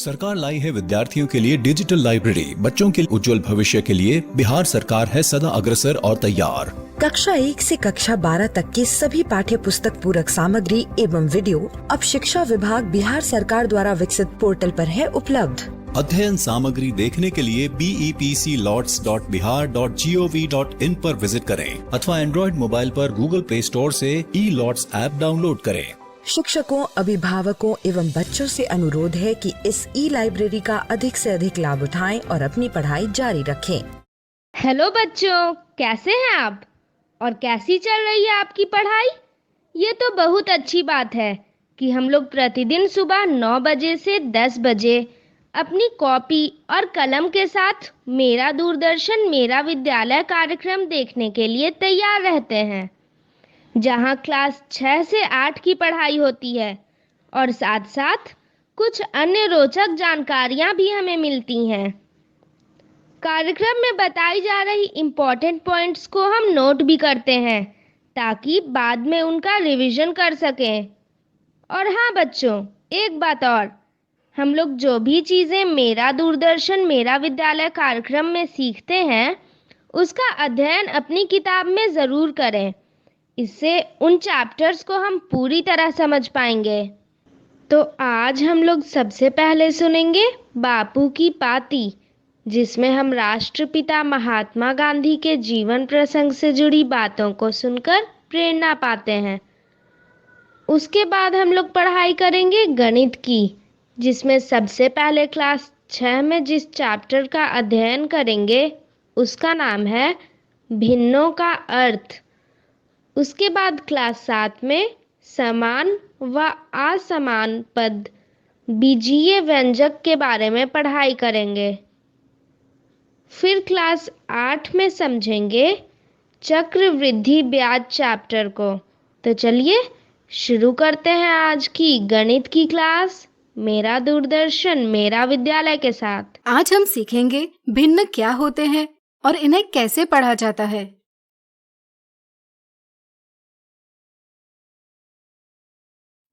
सरकार लाई है विद्यार्थियों के लिए डिजिटल लाइब्रेरी। बच्चों के उज्जवल भविष्य के लिए बिहार सरकार है सदा अग्रसर और तैयार। कक्षा 1 से कक्षा 12 तक की सभी पाठ्य पुस्तक पूरक सामग्री एवं वीडियो अब शिक्षा विभाग बिहार सरकार द्वारा विकसित पोर्टल पर है उपलब्ध। अध्ययन सामग्री देखने के लिए BEPCLots.bihar.gov.in पर विजिट करें अथवा एंड्रॉइड मोबाइल पर गूगल प्ले स्टोर से E-Lots ऐप डाउनलोड करें। शिक्षकों, अभिभावकों एवं बच्चों से अनुरोध है कि इस ई-लाइब्रेरी का अधिक से अधिक लाभ उठाएं और अपनी पढ़ाई जारी रखें। हेलो बच्चों, कैसे हैं आप और कैसी चल रही है आपकी पढ़ाई? ये तो बहुत अच्छी बात है कि हम लोग प्रतिदिन सुबह 9 बजे से 10 बजे अपनी कॉपी और कलम के साथ मेरा दूरदर्शन मेरा विद्यालय कार्यक्रम देखने के लिए तैयार रहते हैं, जहां क्लास 6 से 8 की पढ़ाई होती है और साथ साथ कुछ अन्य रोचक जानकारियां भी हमें मिलती हैं। कार्यक्रम में बताई जा रही इम्पोर्टेंट पॉइंट्स को हम नोट भी करते हैं ताकि बाद में उनका रिवीजन कर सकें। और हाँ बच्चों, एक बात और, हम लोग जो भी चीज़ें मेरा दूरदर्शन मेरा विद्यालय कार्यक्रम में सीखते हैं उसका अध्ययन अपनी किताब में ज़रूर करें। इससे उन चैप्टर्स को हम पूरी तरह समझ पाएंगे। तो आज हम लोग सबसे पहले सुनेंगे बापू की पाती, जिसमें हम राष्ट्रपिता महात्मा गांधी के जीवन प्रसंग से जुड़ी बातों को सुनकर प्रेरणा पाते हैं। उसके बाद हम लोग पढ़ाई करेंगे गणित की, जिसमें सबसे पहले क्लास 6 में जिस चैप्टर का अध्ययन करेंगे उसका नाम है भिन्नों का अर्थ। उसके बाद क्लास 7 में समान व असमान पद बीजीय व्यंजक के बारे में पढ़ाई करेंगे। फिर क्लास 8 में समझेंगे चक्रवृद्धि ब्याज चैप्टर को। तो चलिए शुरू करते हैं आज की गणित की क्लास मेरा दूरदर्शन मेरा विद्यालय के साथ। आज हम सीखेंगे भिन्न क्या होते हैं और इन्हें कैसे पढ़ा जाता है।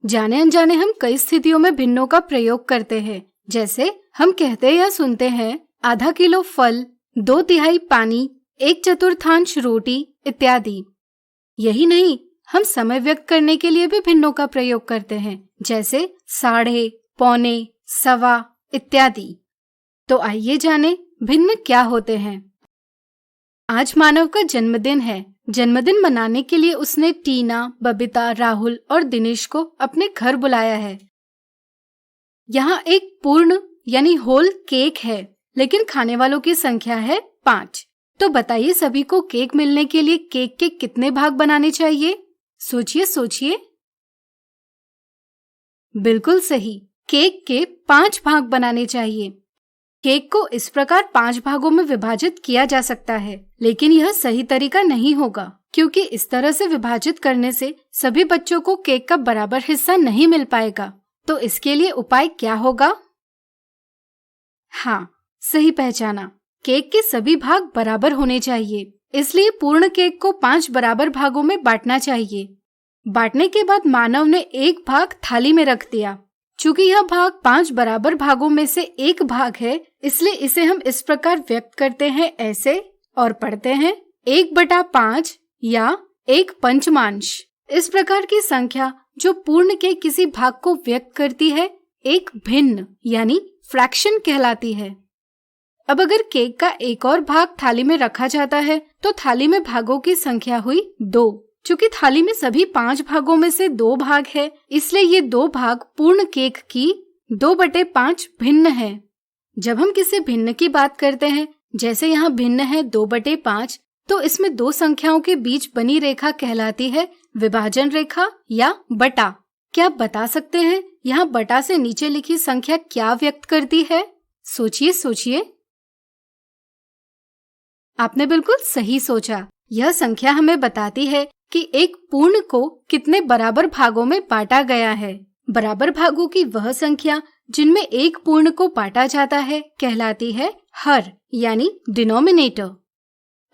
जाने अनजाने हम कई स्थितियों में भिन्नों का प्रयोग करते हैं, जैसे हम कहते या सुनते हैं आधा किलो फल, 2/3 पानी, 1/4 रोटी इत्यादि। यही नहीं, हम समय व्यक्त करने के लिए भी भिन्नों का प्रयोग करते हैं, जैसे साढ़े, पौने, सवा इत्यादि। तो आइए जाने भिन्न क्या होते हैं। आज मानव का जन्मदिन है। जन्मदिन मनाने के लिए उसने टीना, बबीता, राहुल और दिनेश को अपने घर बुलाया है। यहाँ एक पूर्ण यानी होल केक है, लेकिन खाने वालों की संख्या है 5। तो बताइए सभी को केक मिलने के लिए केक के कितने भाग बनाने चाहिए? सोचिए सोचिए। बिल्कुल सही, केक के 5 भाग बनाने चाहिए। केक को इस प्रकार 5 भागों में विभाजित किया जा सकता है, लेकिन यह सही तरीका नहीं होगा, क्योंकि इस तरह से विभाजित करने से सभी बच्चों को केक का बराबर हिस्सा नहीं मिल पाएगा। तो इसके लिए उपाय क्या होगा? हाँ, सही पहचाना, केक के सभी भाग बराबर होने चाहिए, इसलिए पूर्ण केक को 5 बराबर भागों में बांटना चाहिए। बांटने के बाद मानव ने एक भाग थाली में रख दिया। चूंकि यह भाग 5 बराबर भागों में से एक भाग है, इसलिए इसे हम इस प्रकार व्यक्त करते हैं ऐसे और पढ़ते हैं 1/5 या 1 पंचमांश। इस प्रकार की संख्या जो पूर्ण के किसी भाग को व्यक्त करती है एक भिन्न यानी फ्रैक्शन कहलाती है। अब अगर केक का एक और भाग थाली में रखा जाता है तो थाली में भागों की संख्या हुई 2। चूंकि थाली में सभी 5 भागों में से 2 भाग है, इसलिए ये 2 भाग पूर्ण केक की 2/5 भिन्न है। जब हम किसी भिन्न की बात करते हैं, जैसे यहाँ भिन्न है 2/5, तो इसमें 2 संख्याओं के बीच बनी रेखा कहलाती है विभाजन रेखा या बटा। क्या आप बता सकते हैं यहाँ बटा से नीचे लिखी संख्या क्या व्यक्त करती है? सोचिए सोचिए। आपने बिल्कुल सही सोचा। यह संख्या हमें बताती है कि एक पूर्ण को कितने बराबर भागों में बांटा गया है। बराबर भागों की वह संख्या जिनमें एक पूर्ण को बांटा जाता है कहलाती है हर यानी डिनोमिनेटर।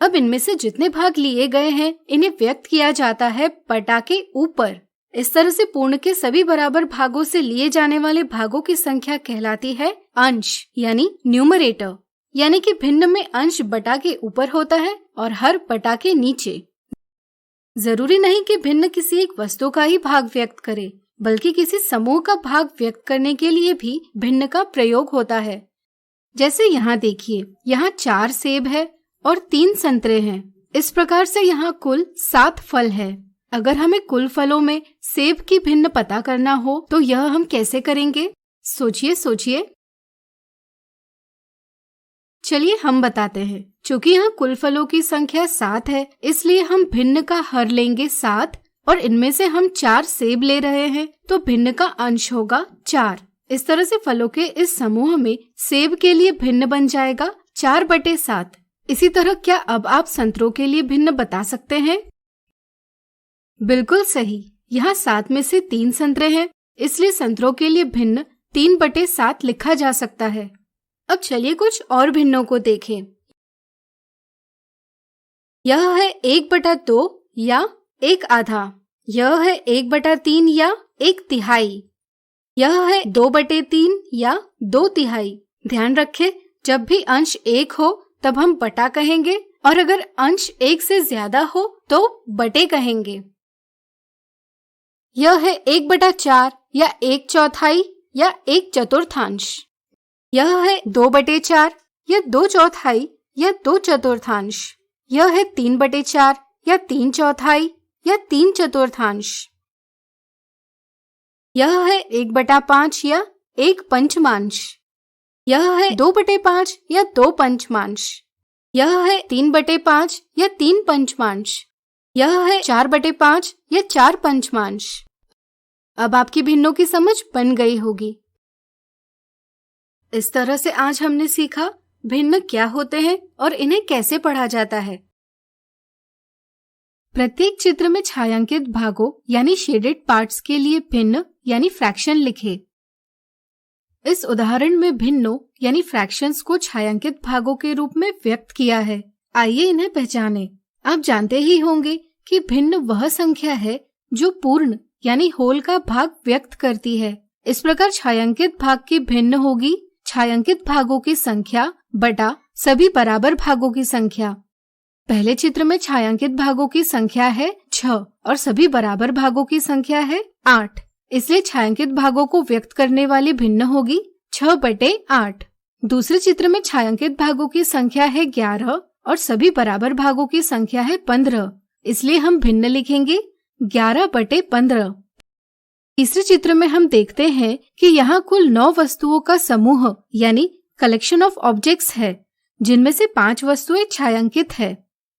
अब इनमें से जितने भाग लिए गए हैं इन्हें व्यक्त किया जाता है बटा के ऊपर। इस तरह से पूर्ण के सभी बराबर भागों से लिए जाने वाले भागों की संख्या कहलाती है अंश यानी न्यूमरेटर, यानी कि भिन्न में अंश बटा के ऊपर होता है और हर बटा के नीचे। जरूरी नहीं कि भिन्न किसी एक वस्तु का ही भाग व्यक्त करे, बल्कि किसी समूह का भाग व्यक्त करने के लिए भी भिन्न का प्रयोग होता है। जैसे यहाँ देखिए, यहाँ 4 सेब है और 3 संतरे हैं। इस प्रकार से यहाँ कुल 7 फल है। अगर हमें कुल फलों में सेब की भिन्न पता करना हो तो यह हम कैसे करेंगे? सोचिए। चलिए हम बताते हैं। चूंकि यहाँ कुल फलों की संख्या 7 है, इसलिए हम भिन्न का हर लेंगे 7 और इनमें से हम 4 सेब ले रहे हैं, तो भिन्न का अंश होगा 4। इस तरह से फलों के इस समूह में सेब के लिए भिन्न बन जाएगा 4/7। इसी तरह क्या अब आप संतरों के लिए भिन्न बता सकते हैं? बिल्कुल सही। यहाँ 7 में से 3 संतरे हैं, इसलिए संतरों के लिए भिन्न 3/7 लिखा जा सकता है। अब चलिए कुछ और भिन्नों को देखें। यह है 1/2 या 1/2। यह है 1/3 या 1/3। यह है 2/3 या 2/3। ध्यान रखें, जब भी अंश 1 हो तब हम बटा कहेंगे, और अगर अंश 1 से ज्यादा हो तो बटे कहेंगे। यह है 1/4 या 1/4 या 1/4। यह है 2/4 या 2/4 या 2/4। यह है 3/4 या 3/4 या 3/4। यह है 1/5 या 1/5। यह है 2/5 या 2/5। यह है 3/5 या 3/5। यह है 4/5 या 4/5। अब आपकी भिन्नों की समझ बन गई होगी। इस तरह से आज हमने सीखा भिन्न क्या होते हैं और इन्हें कैसे पढ़ा जाता है। प्रत्येक चित्र में छायांकित भागों यानी शेडेड पार्ट्स के लिए भिन्न यानी फ्रैक्शन लिखे। इस उदाहरण में भिन्नों यानी फ्रैक्शंस को छायांकित भागों के रूप में व्यक्त किया है। आइए इन्हें पहचानें। आप जानते ही होंगे कि भिन्न वह संख्या है जो पूर्ण यानी होल का भाग व्यक्त करती है। इस प्रकार छायांकित भाग की भिन्न होगी छायांकित भागों की संख्या बटा सभी बराबर भागों की संख्या। पहले चित्र में छायांकित भागों की संख्या है 6 और सभी बराबर भागों की संख्या है 8। इसलिए छायांकित भागों को व्यक्त करने वाली भिन्न होगी 6/8। दूसरे चित्र में छायांकित भागों की संख्या है 11 और सभी बराबर भागों की संख्या है 15। इसलिए हम भिन्न लिखेंगे 11/15। तीसरे चित्र में हम देखते हैं कि यहाँ कुल 9 वस्तुओं का समूह यानी कलेक्शन ऑफ ऑब्जेक्ट्स है, जिनमें से 5 वस्तुएं छायांकित है।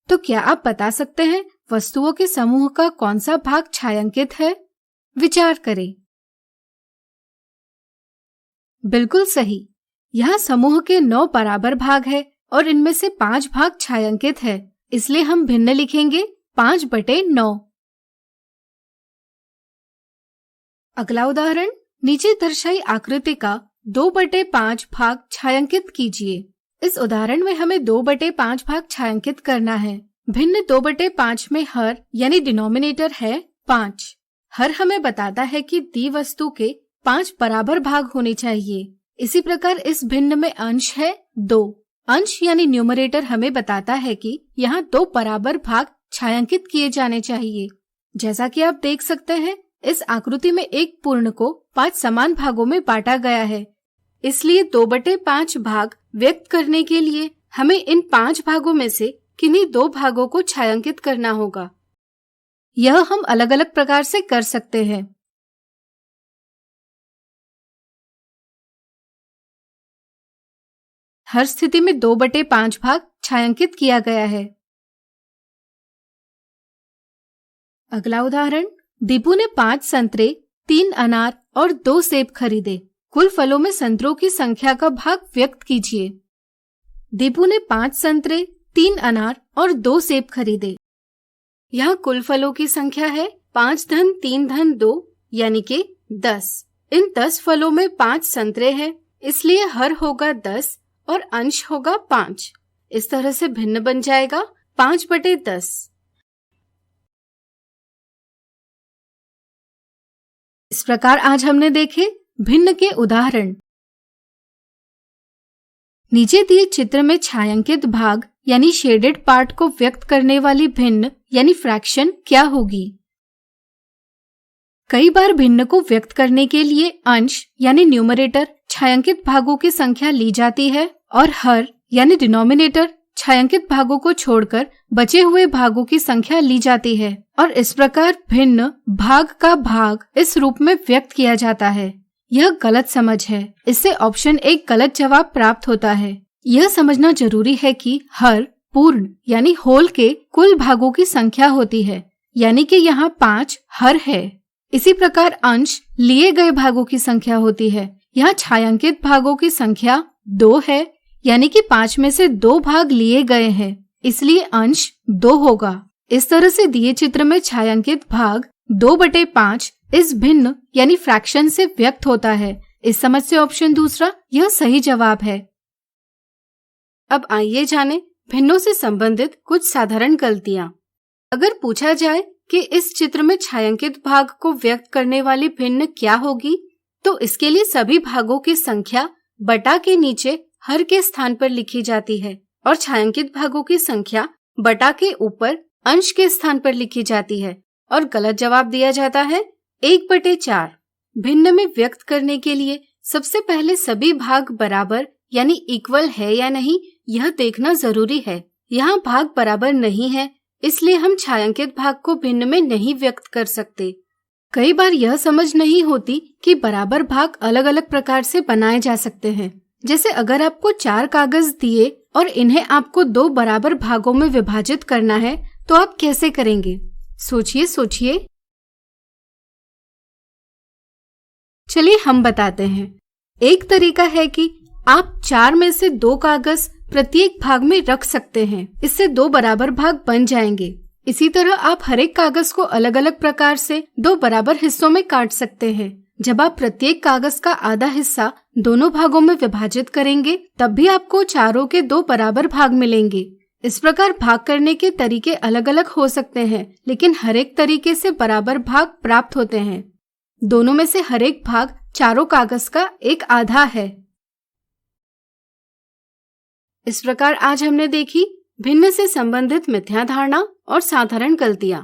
तो क्या आप बता सकते हैं वस्तुओं के समूह का कौन सा भाग छायांकित है? विचार करें। बिल्कुल सही। यहाँ समूह के 9 बराबर भाग है और इनमें से 5 भाग छायांकित है, इसलिए हम भिन्न लिखेंगे 5/9। अगला उदाहरण, नीचे दर्शाई आकृति का 2/5 भाग छायांकित कीजिए। इस उदाहरण में हमें 2/5 भाग छायांकित करना है। भिन्न 2/5 में हर यानी डिनोमिनेटर है 5। हर हमें बताता है कि दी वस्तु के 5 बराबर भाग होने चाहिए। इसी प्रकार इस भिन्न में अंश है 2। अंश यानी न्यूमरेटर हमें बताता है कि यहाँ 2 बराबर भाग छायांकित किए जाने चाहिए। जैसा कि आप देख सकते हैं, इस आकृति में एक पूर्ण को 5 समान भागों में बांटा गया है। इसलिए 2/5 भाग व्यक्त करने के लिए हमें इन 5 भागों में से किन्हीं 2 भागों को छायांकित करना होगा। यह हम अलग अलग प्रकार से कर सकते हैं। हर स्थिति में 2/5 भाग छायांकित किया गया है। अगला उदाहरण, दीपू ने 5 संतरे, 3 अनार और 2 सेब खरीदे। कुल फलों में संतरों की संख्या का भाग व्यक्त कीजिए। दीपू ने 5 संतरे, 3 अनार और 2 सेब खरीदे। यहाँ कुल फलों की संख्या है 5 धन 3 धन 2 यानी कि 10। इन 10 फलों में 5 संतरे हैं, इसलिए हर होगा 10 और अंश होगा 5। इस तरह से भिन्न बन जाएगा 5/10। इस प्रकार आज हमने देखे भिन्न के उदाहरण। नीचे दिए चित्र में छायांकित भाग यानी शेडेड पार्ट को व्यक्त करने वाली भिन्न यानी फ्रैक्शन क्या होगी। कई बार भिन्न को व्यक्त करने के लिए अंश यानी न्यूमरेटर छायांकित भागों की संख्या ली जाती है और हर यानी डिनोमिनेटर छायांकित भागों को छोड़कर बचे हुए भागों की संख्या ली जाती है और इस प्रकार भिन्न भाग का भाग इस रूप में व्यक्त किया जाता है। यह गलत समझ है, इससे ऑप्शन 1 गलत जवाब प्राप्त होता है। यह समझना जरूरी है कि हर पूर्ण यानी होल के कुल भागों की संख्या होती है, यानी कि यहाँ 5 हर है। इसी प्रकार अंश लिए गए भागों की संख्या होती है। यहाँ छायांकित भागों की संख्या 2 है, यानी कि 5 में से 2 भाग लिए गए हैं, इसलिए अंश 2 होगा। इस तरह से दिए चित्र में छायांकित भाग 2/5 इस भिन्न यानी फ्रैक्शन से व्यक्त होता है। इस समझ से ऑप्शन दूसरा यह सही जवाब है। अब आइए जाने भिन्नों से संबंधित कुछ साधारण गलतियां। अगर पूछा जाए कि इस चित्र में छायांकित भाग को व्यक्त करने वाली भिन्न क्या होगी, तो इसके लिए सभी भागों की संख्या बटा के नीचे हर के स्थान पर लिखी जाती है और छायांकित भागों की संख्या बटा के ऊपर अंश के स्थान पर लिखी जाती है और गलत जवाब दिया जाता है 1/4। भिन्न में व्यक्त करने के लिए सबसे पहले सभी भाग बराबर यानी इक्वल है या नहीं यह देखना जरूरी है। यहाँ भाग बराबर नहीं है, इसलिए हम छायांकित भाग को भिन्न में नहीं व्यक्त कर सकते। कई बार यह समझ नहीं होती कि बराबर भाग अलग अलग प्रकार से बनाए जा सकते हैं। जैसे अगर आपको 4 कागज दिए और इन्हें आपको 2 बराबर भागों में विभाजित करना है तो आप कैसे करेंगे? सोचिए। चलिए हम बताते हैं। एक तरीका है कि आप 4 में से 2 कागज प्रत्येक भाग में रख सकते हैं, इससे 2 बराबर भाग बन जाएंगे। इसी तरह आप हर एक कागज को अलग अलग प्रकार से 2 बराबर हिस्सों में काट सकते हैं। जब आप प्रत्येक कागज का आधा हिस्सा दोनों भागों में विभाजित करेंगे तब भी आपको चारों के 2 बराबर भाग मिलेंगे। इस प्रकार भाग करने के तरीके अलग अलग हो सकते हैं, लेकिन हर एक तरीके से बराबर भाग प्राप्त होते हैं। दोनों में से हर एक भाग चारों कागज का एक आधा है। इस प्रकार आज हमने देखी भिन्न से संबंधित मिथ्या धारणा और साधारण गलतियां।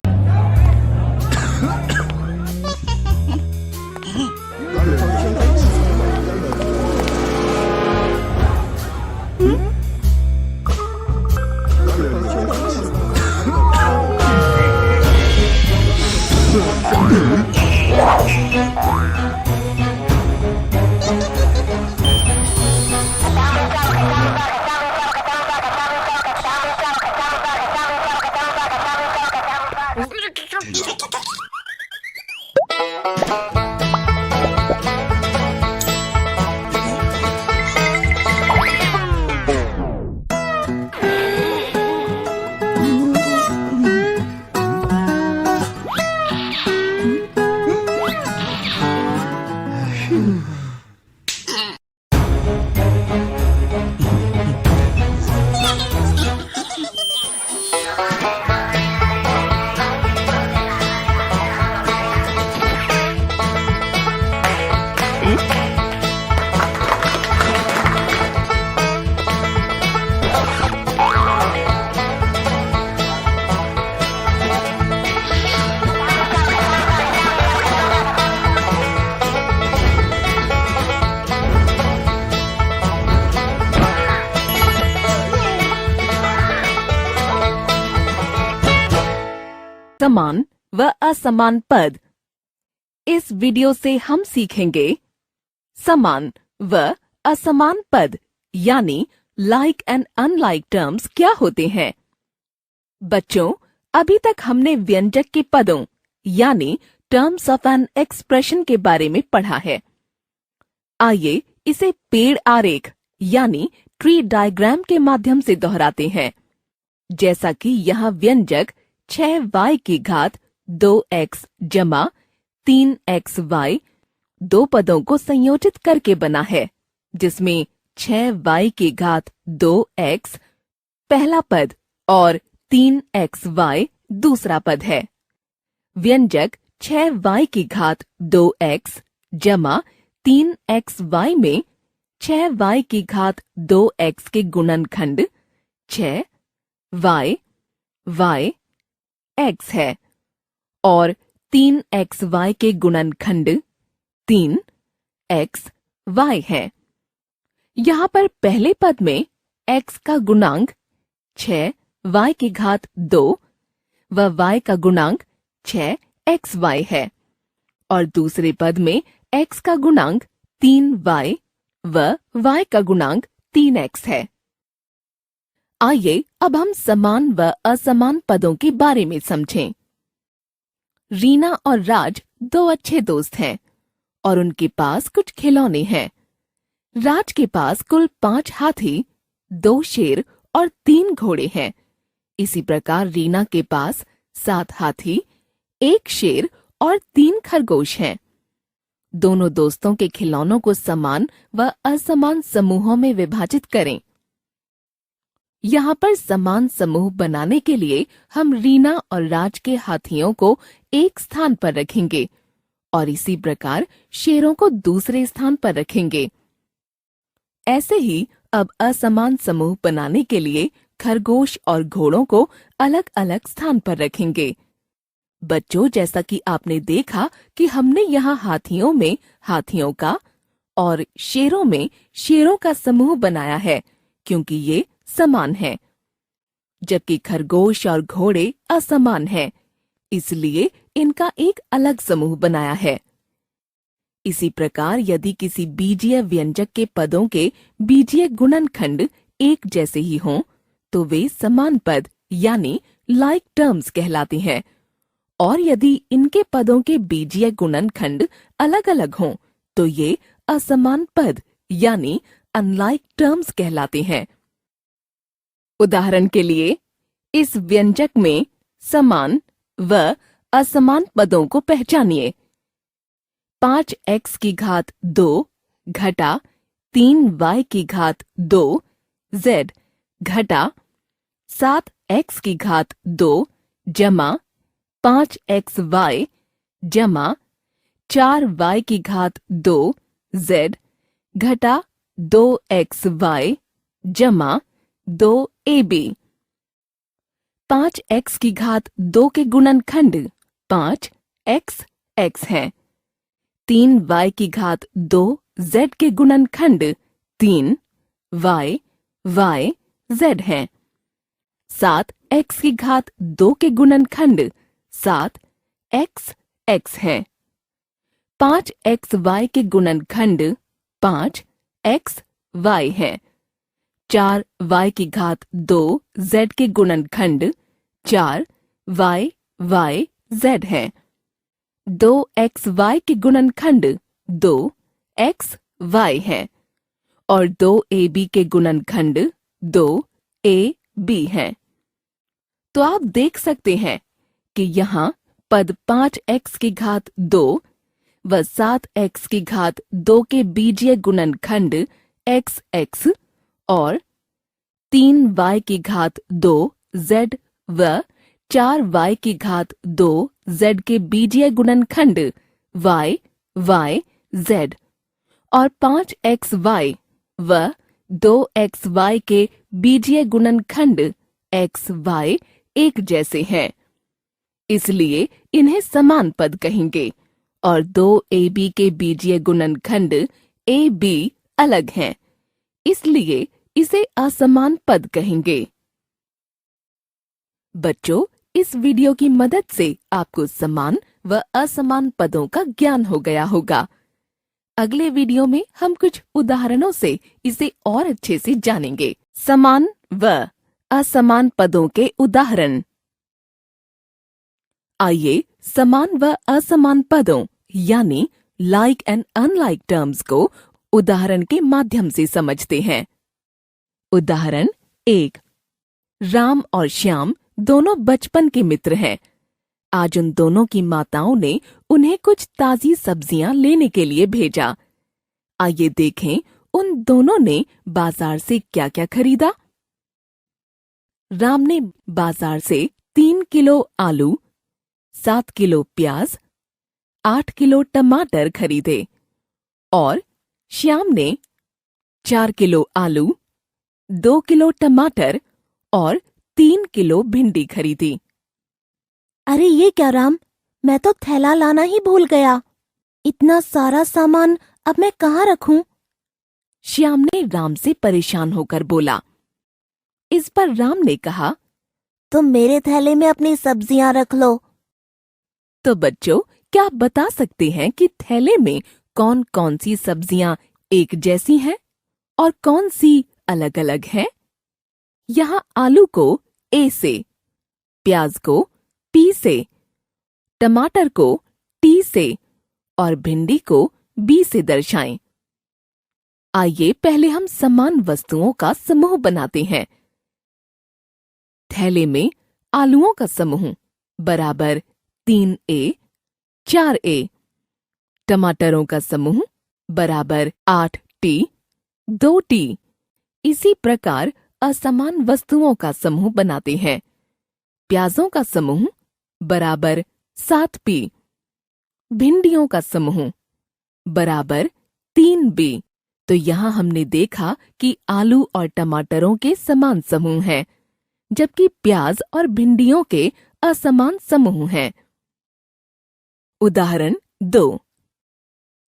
समान व असमान पद। इस वीडियो से हम सीखेंगे समान व असमान पद यानी लाइक एंड अनलाइक टर्म्स क्या होते हैं। बच्चों, अभी तक हमने व्यंजक के पदों यानी टर्म्स ऑफ एन एक्सप्रेशन के बारे में पढ़ा है। आइए इसे पेड़ आरेख यानी ट्री डायग्राम के माध्यम से दोहराते हैं। जैसा कि यहाँ व्यंजक 6y की घात 2x जमा 3xy 2 पदों को संयोजित करके बना है, जिसमें 6y की घात 2x पहला पद और 3xy दूसरा पद है। व्यंजक 6y की घात 2x जमा 3xy में 6y की घात 2x के गुणनखंड 6y y x है और 3xy के गुणनखंड 3xy है। यहाँ पर पहले पद में x का गुणांक 6y की घात 2 व y का गुणांक 6xy है और दूसरे पद में x का गुणांक 3y व y का गुणांक 3x है। आइए अब हम समान व असमान पदों के बारे में समझें। रीना और राज दो अच्छे दोस्त हैं और उनके पास कुछ खिलौने हैं। राज के पास कुल 5 हाथी, 2 शेर और 3 घोड़े हैं। इसी प्रकार रीना के पास 7 हाथी, 1 शेर और 3 खरगोश हैं। दोनों दोस्तों के खिलौनों को समान व असमान समूहों में विभाजित करें। यहाँ पर समान समूह बनाने के लिए हम रीना और राज के हाथियों को एक स्थान पर रखेंगे और इसी प्रकार शेरों को दूसरे स्थान पर रखेंगे। ऐसे ही अब असमान समूह बनाने के लिए खरगोश और घोड़ों को अलग अलग स्थान पर रखेंगे। बच्चों, जैसा कि आपने देखा कि हमने यहाँ हाथियों में हाथियों का और शेरों में शेरों का समूह बनाया है क्योंकि ये समान हैं, जबकि खरगोश और घोड़े असमान हैं, इसलिए इनका एक अलग समूह बनाया है। इसी प्रकार यदि किसी बीजीय व्यंजक के पदों के बीजीय गुणनखंड एक जैसे ही हों तो वे समान पद यानी लाइक टर्म्स कहलाते हैं और यदि इनके पदों के बीजीय गुणनखंड अलग अलग हों तो ये असमान पद यानी अनलाइक टर्म्स कहलाते हैं। उदाहरण के लिए इस व्यंजक में समान व असमान पदों को पहचानिए। 5x की घात 2 घटा 3y की घात 2 z घटा 7x की घात 2 जमा 5xy जमा 4y की घात 2 z घटा 2xy जमा 2ab। 5x की घात 2 के गुणनखंड 5x है। 3y की घात 2 z के गुणनखंड 3y z है। 7x की घात 2 के गुणनखंड 7x है। 5xy के गुणनखंड 5xy है। 4y की घात 2 z के गुणनखंड 4y z है। 2xy के गुणनखंड 2xy है और 2ab के गुणनखंड 2ab है। तो आप देख सकते हैं कि यहाँ पद 5x की घात 2 व 7x की घात 2 के बीजीय गुणनखंड xx और 3y की घात 2 z व 4y की घात 2 z के बीजीय गुणनखंड y z और 5xy व 2xy के बीजीय गुणनखंड xy एक जैसे हैं, इसलिए इन्हें समान पद कहेंगे और 2ab के बीजीय गुणनखंड ab अलग हैं, इसलिए इसे असमान पद कहेंगे। बच्चों, इस वीडियो की मदद से आपको समान व असमान पदों का ज्ञान हो गया होगा। अगले वीडियो में हम कुछ उदाहरणों से इसे और अच्छे से जानेंगे। समान व असमान पदों के उदाहरण। आइए समान व असमान पदों यानी लाइक एंड अनलाइक टर्म्स को उदाहरण के माध्यम से समझते हैं। उदाहरण 1। राम और श्याम दोनों बचपन के मित्र हैं। आज उन दोनों की माताओं ने उन्हें कुछ ताजी सब्जियां लेने के लिए भेजा। आइए देखें उन दोनों ने बाजार से क्या क्या खरीदा। राम ने बाजार से 3 किलो आलू, 7 किलो प्याज, 8 किलो टमाटर खरीदे और श्याम ने 4 किलो आलू, 2 किलो टमाटर और 3 किलो भिंडी खरीदी। अरे ये क्या राम, मैं तो थैला लाना ही भूल गया। इतना सारा सामान अब मैं कहाँ रखूं? श्याम ने राम से परेशान होकर बोला। इस पर राम ने कहा, तुम मेरे थैले में अपनी सब्जियां रख लो। तो बच्चों, क्या आप बता सकते हैं कि थैले में कौन कौन सी सब्जियां एक जैसी हैं और कौन सी अलग अलग हैं? यहाँ आलू को ए से, प्याज को पी से, टमाटर को टी से और भिंडी को बी से दर्शाएं। आइए पहले हम समान वस्तुओं का समूह बनाते हैं। थैले में आलूओं का समूह बराबर 3A 4A, टमाटरों का समूह बराबर 8T 2T। इसी प्रकार असमान वस्तुओं का समूह बनाते हैं। प्याजों का समूह बराबर 7P, भिंडियों का समूह बराबर 3B। तो यहाँ हमने देखा कि आलू और टमाटरों के समान समूह हैं, जबकि प्याज और भिंडियों के असमान समूह हैं। उदाहरण 2।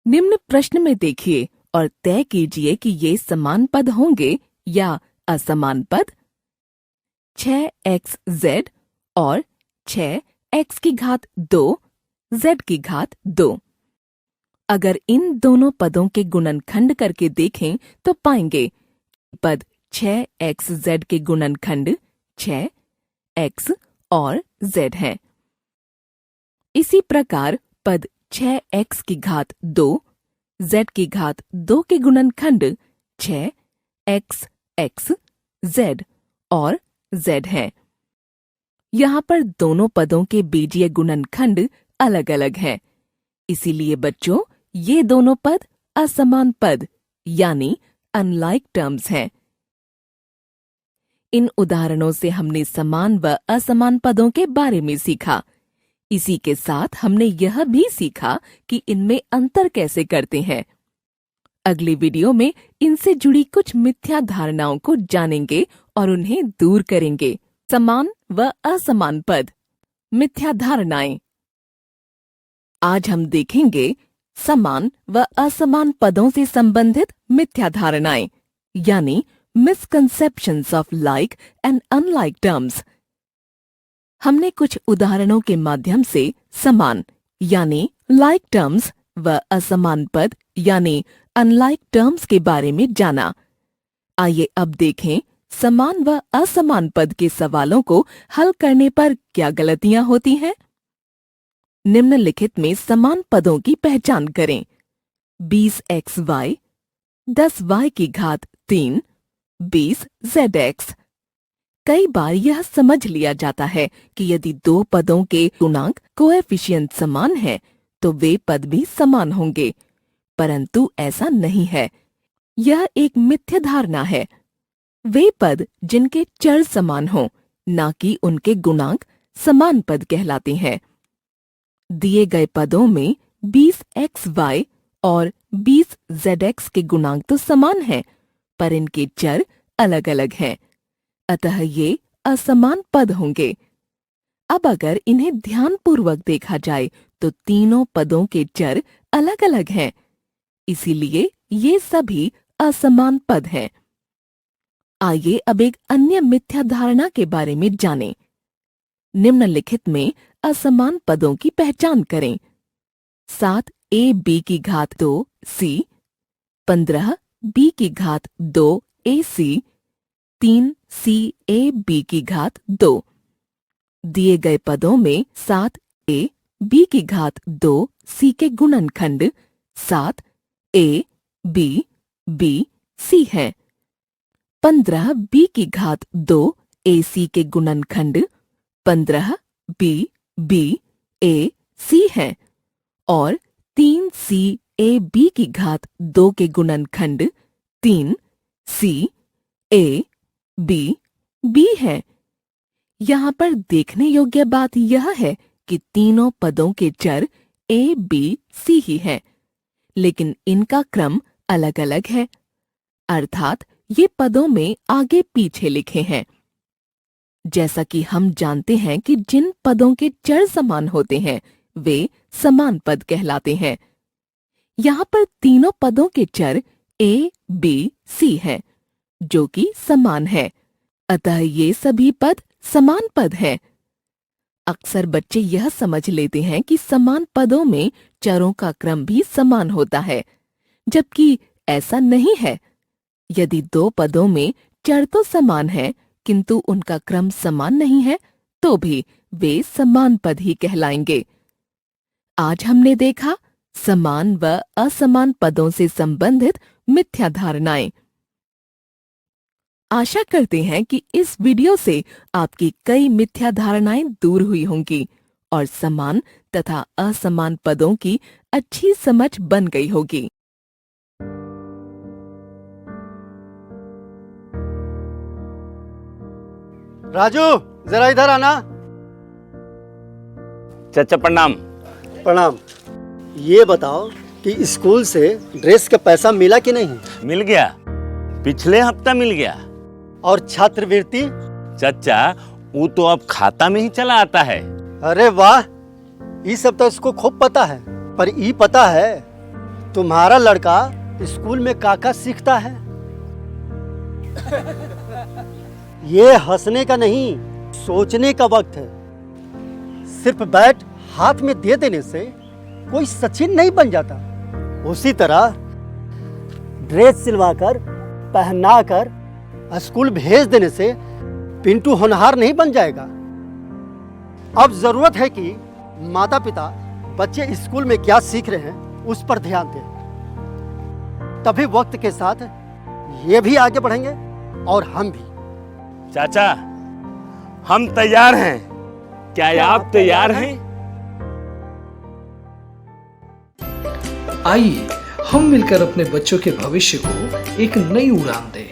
निम्न प्रश्न में देखिए और तय कीजिए कि ये समान पद होंगे या असमान पद। 6xz और 6x की घात 2 z की घात 2। अगर इन दोनों पदों के गुणनखंड करके देखें तो पाएंगे पद 6xz के गुणनखंड 6x और z है। इसी प्रकार पद 6x की घात 2 z की घात 2 के गुणनखंड 6x x z और z है। यहाँ पर दोनों पदों के बीजीय गुणनखंड अलग अलग हैं। इसीलिए बच्चों, ये दोनों पद असमान पद यानी अनलाइक टर्म्स हैं। इन उदाहरणों से हमने समान व असमान पदों के बारे में सीखा। इसी के साथ हमने यह भी सीखा कि इनमें अंतर कैसे करते हैं। अगले वीडियो में इनसे जुड़ी कुछ मिथ्या धारणाओं को जानेंगे और उन्हें दूर करेंगे। समान व असमान पद, मिथ्या धारणाएं। आज हम देखेंगे समान व असमान पदों से संबंधित मिथ्या धारणाएं यानी misconceptions of like and unlike terms. हमने कुछ उदाहरणों के माध्यम से समान यानी लाइक टर्म्स व असमान पद यानी अनलाइक टर्म्स के बारे में जाना। आइए अब देखें समान व असमान पद के सवालों को हल करने पर क्या गलतियां होती हैं। निम्नलिखित में समान पदों की पहचान करें। 20xy 10y की घात 3 20zx। कई बार यह समझ लिया जाता है कि यदि दो पदों के गुणांक कोएफिशिएंट समान हैं तो वे पद भी समान होंगे, परंतु ऐसा नहीं है। यह एक मिथ्या धारणा है। वे पद जिनके चर समान हों, ना कि उनके गुणांक समान पद कहलाते हैं। दिए गए पदों में 20xy और 20zx के गुणांक तो समान हैं, पर इनके चर अलग अलग हैं, अतः ये असमान पद होंगे। अब अगर इन्हें ध्यानपूर्वक देखा जाए तो तीनों पदों के चर अलग अलग हैं, इसीलिए ये सभी असमान पद हैं। आइए अब एक अन्य मिथ्या धारणा के बारे में जानें। निम्नलिखित में असमान पदों की पहचान करें। 7ab की घात 2 c, 15b की घात 2 ac, 3cab की घात 2। दिए गए पदों में 7ab की घात 2 c के गुणनखंड 7ab b c हैं। 15b की घात 2 ac के गुणनखंड 15b b a c हैं और 3cab की घात 2 के गुणनखंड 3c a b b हैं। यहाँ पर देखने योग्य बात यह है कि तीनों पदों के चर A, B, C ही हैं, लेकिन इनका क्रम अलग अलग है, अर्थात ये पदों में आगे पीछे लिखे हैं। जैसा कि हम जानते हैं कि जिन पदों के चर समान होते हैं वे समान पद कहलाते हैं। यहाँ पर तीनों पदों के चर A, B, C हैं, जो कि समान है, अतः ये सभी पद समान पद हैं। अक्सर बच्चे यह समझ लेते हैं कि समान पदों में चरों का क्रम भी समान होता है, जबकि ऐसा नहीं है। यदि दो पदों में चर तो समान है किंतु उनका क्रम समान नहीं है, तो भी वे समान पद ही कहलाएंगे। आज हमने देखा समान व असमान पदों से संबंधित मिथ्या धारणाएं। आशा करते हैं कि इस वीडियो से आपकी कई मिथ्या धारणाएं दूर हुई होंगी और समान तथा असमान पदों की अच्छी समझ बन गई होगी। राजू, जरा इधर आना। चाचा प्रणाम। प्रणाम। ये बताओ कि स्कूल से ड्रेस का पैसा मिला कि नहीं? मिल गया, पिछले हफ्ता मिल गया। और छात्रवृत्ति? चाचा वो तो अब खाता में ही चला आता है। अरे वाह, ये सब तो इसको खूब पता है। पर ये पता है तुम्हारा लड़का स्कूल में काका सीखता है? ये हंसने का नहीं, सोचने का वक्त है। सिर्फ बैट हाथ में दे देने से कोई सचिन नहीं बन जाता। उसी तरह ड्रेस सिलवाकर पहनाकर स्कूल भेज देने से पिंटू होनहार नहीं बन जाएगा। अब जरूरत है कि माता पिता बच्चे स्कूल में क्या सीख रहे हैं उस पर ध्यान दें। तभी वक्त के साथ ये भी आगे बढ़ेंगे और हम भी। चाचा हम तैयार हैं, क्या आप तैयार हैं? आइए हम मिलकर अपने बच्चों के भविष्य को एक नई उड़ान दें।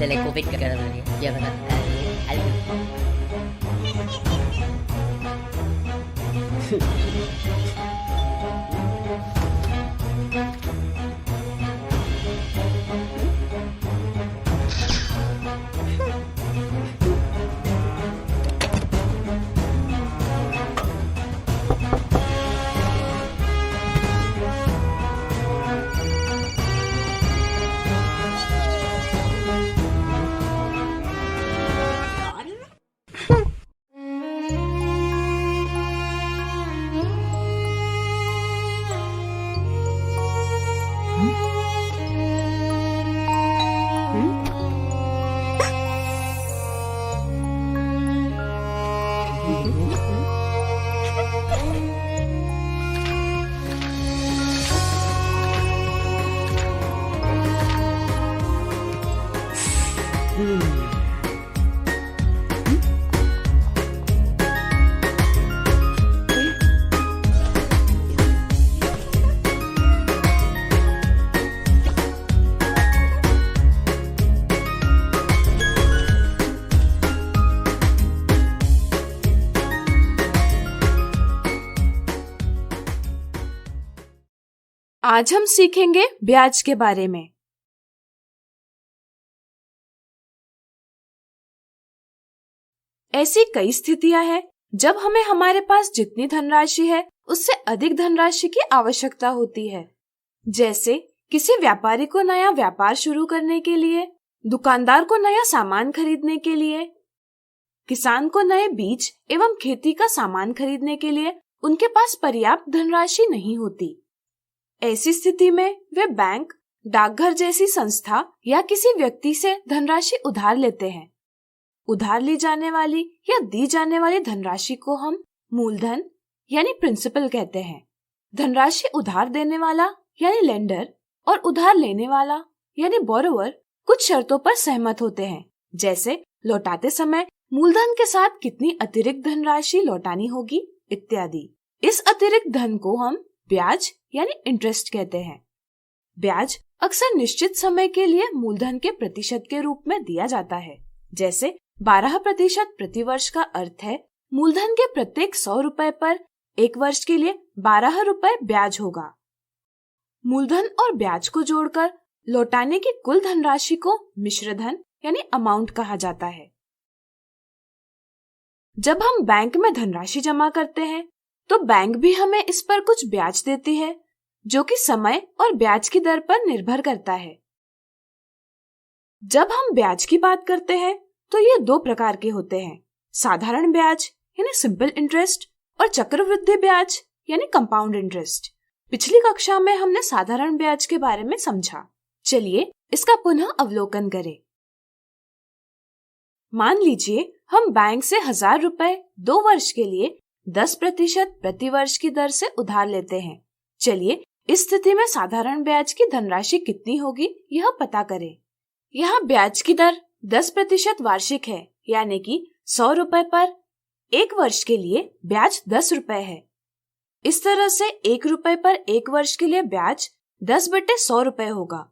Se le covid ke dalam dia. Dia kata, आज हम सीखेंगे ब्याज के बारे में। ऐसी कई स्थितियां हैं जब हमें हमारे पास जितनी धनराशि है उससे अधिक धनराशि की आवश्यकता होती है। जैसे किसी व्यापारी को नया व्यापार शुरू करने के लिए, दुकानदार को नया सामान खरीदने के लिए, किसान को नए बीज एवं खेती का सामान खरीदने के लिए उनके पास पर्याप्त धनराशि नहीं होती। ऐसी स्थिति में वे बैंक, डाकघर जैसी संस्था या किसी व्यक्ति से धनराशि उधार लेते हैं। उधार ली जाने वाली या दी जाने वाली धनराशि को हम मूलधन यानी प्रिंसिपल कहते हैं। धनराशि उधार देने वाला यानी लेंडर और उधार लेने वाला यानी बोरोवर कुछ शर्तों पर सहमत होते हैं, जैसे लौटाते समय मूलधन के साथ कितनी अतिरिक्त धनराशि लौटानी होगी इत्यादि। इस अतिरिक्त धन को हम ब्याज यानी इंटरेस्ट कहते हैं। ब्याज अक्सर निश्चित समय के लिए मूलधन के प्रतिशत के रूप में दिया जाता है। जैसे 12% प्रतिवर्ष का अर्थ है मूलधन के प्रत्येक 100 रुपए पर 1 वर्ष के लिए 12 रुपए ब्याज होगा। मूलधन और ब्याज को जोड़कर लौटाने की कुल धनराशि को मिश्र धन यानी अमाउंट कहा जाता है। जब हम बैंक में धनराशि जमा करते हैं तो बैंक भी हमें इस पर कुछ ब्याज देती है, जो कि समय और ब्याज की दर पर निर्भर करता है। जब हम ब्याज की बात करते हैं तो ये 2 प्रकार के होते हैं, साधारण ब्याज यानी सिंपल इंटरेस्ट और चक्रवृद्धि ब्याज यानी कंपाउंड इंटरेस्ट। पिछली कक्षा में हमने साधारण ब्याज के बारे में समझा। चलिए इसका पुनः अवलोकन करें। मान लीजिए हम बैंक से 1000 रुपए 2 वर्ष के लिए 10% प्रति वर्ष की दर से उधार लेते हैं। चलिए इस स्थिति में साधारण ब्याज की धनराशि कितनी होगी यह पता करें। यहाँ ब्याज की दर 10% वार्षिक है, यानी कि 100 रुपए पर 1 वर्ष के लिए ब्याज 10 रुपए है। इस तरह से 1 रुपए पर 1 वर्ष के लिए ब्याज 10/100 रुपए होगा।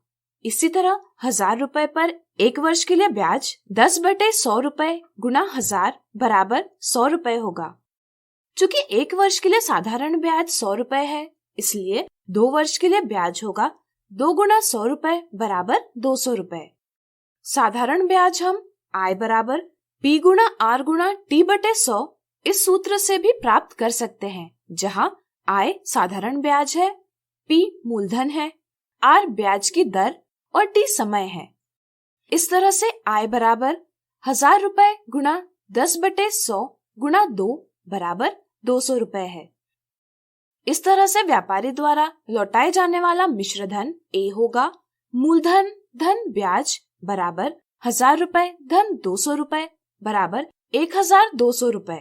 इसी तरह 1000 रुपए पर 1 वर्ष के लिए ब्याज 10/100 रुपए गुना 1000 बराबर 100 रुपए होगा। चूँकि 1 वर्ष के लिए साधारण ब्याज 100 रुपए है, इसलिए 2 वर्ष के लिए ब्याज होगा 2 गुना 100 रुपए बराबर 200 रुपए। साधारण ब्याज हम I बराबर P गुना R गुना T/100 इस सूत्र से भी प्राप्त कर सकते हैं, जहाँ I साधारण ब्याज है, P मूलधन है, R ब्याज की दर और T समय है। इस तरह से I बराबर 1000 रुपए गुना 10/100 गुना 2 बराबर 200 रुपए है। इस तरह से व्यापारी द्वारा लौटाए जाने वाला मिश्र धन A होगा मूलधन धन ब्याज बराबर 1000 रुपए धन 200 रुपए बराबर 1200 रुपए।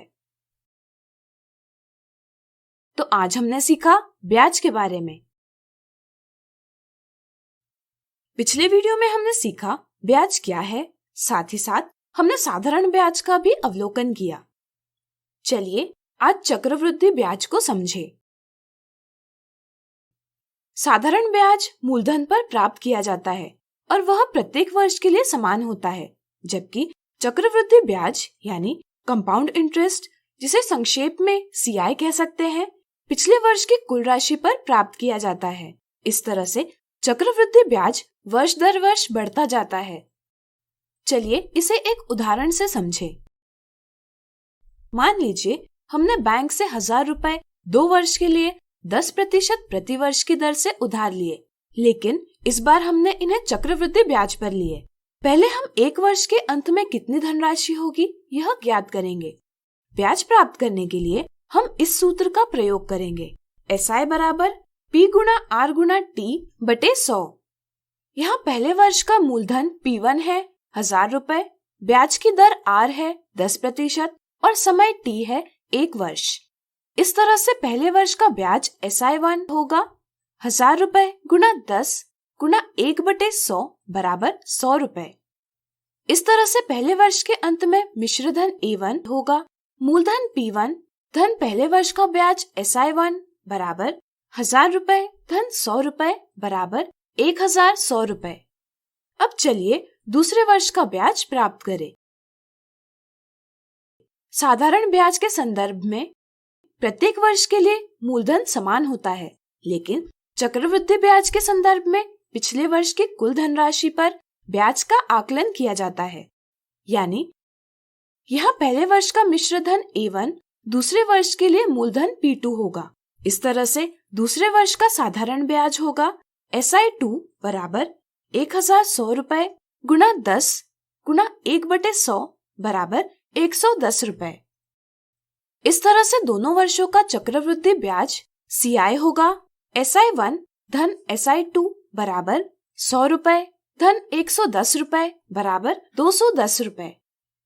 तो आज हमने सीखा ब्याज के बारे में। पिछले वीडियो में हमने सीखा ब्याज क्या है, साथ ही साथ हमने साधारण ब्याज का भी अवलोकन किया। चलिए आज चक्रवृद्धि ब्याज को समझे। साधारण ब्याज मूलधन पर प्राप्त किया जाता है और वह प्रत्येक वर्ष के लिए समान होता है, जबकि चक्रवृद्धि ब्याज यानी कंपाउंड इंटरेस्ट, जिसे संक्षेप में CI कह सकते हैं, पिछले वर्ष की कुल राशि पर प्राप्त किया जाता है। इस तरह से चक्रवृद्धि ब्याज वर्ष दर वर्ष बढ़ता जाता है। चलिए इसे एक उदाहरण से समझें। मान लीजिए हमने बैंक से 1000 रुपए 2 वर्ष के लिए 10% प्रति वर्ष की दर से उधार लिए, लेकिन इस बार हमने इन्हें चक्रवृद्धि ब्याज पर लिए। पहले हम 1 वर्ष के अंत में कितनी धनराशि होगी यह ज्ञात करेंगे। ब्याज प्राप्त करने के लिए हम इस सूत्र का प्रयोग करेंगे। SI बराबर P गुना R गुना T/100। यहाँ पहले वर्ष का मूलधन P1 है 1000 रुपए, ब्याज की दर R है 10% और समय T है 1 वर्ष। इस तरह से पहले वर्ष का ब्याज SI1 होगा 1000 रुपए गुना 10 गुना 1/100 बराबर 100 रुपए। इस तरह से पहले वर्ष के अंत में मिश्र धन A1 होगा मूलधन P1 धन पहले वर्ष का ब्याज SI1 बराबर 1000 रुपए धन 100 रुपए बराबर 1100 रुपए। अब चलिए दूसरे वर्ष का ब्याज प्राप्त करें। साधारण ब्याज के संदर्भ में प्रत्येक वर्ष के लिए मूलधन समान होता है, लेकिन चक्रवृद्धि ब्याज के संदर्भ में पिछले वर्ष की कुल धनराशि पर ब्याज का आकलन किया जाता है। यानी यहाँ पहले वर्ष का मिश्र धन A1 दूसरे वर्ष के लिए मूलधन P2 होगा। इस तरह से दूसरे वर्ष का साधारण ब्याज होगा SI2 बराबर 1100 रुपए गुणा 10 गुणा 1/100 बराबर 110 रुपए। इस तरह से दोनों वर्षों का चक्रवृद्धि ब्याज CI होगा SI1 धन SI2 बराबर 100 रुपए धन 110 रुपए बराबर 210 रुपए।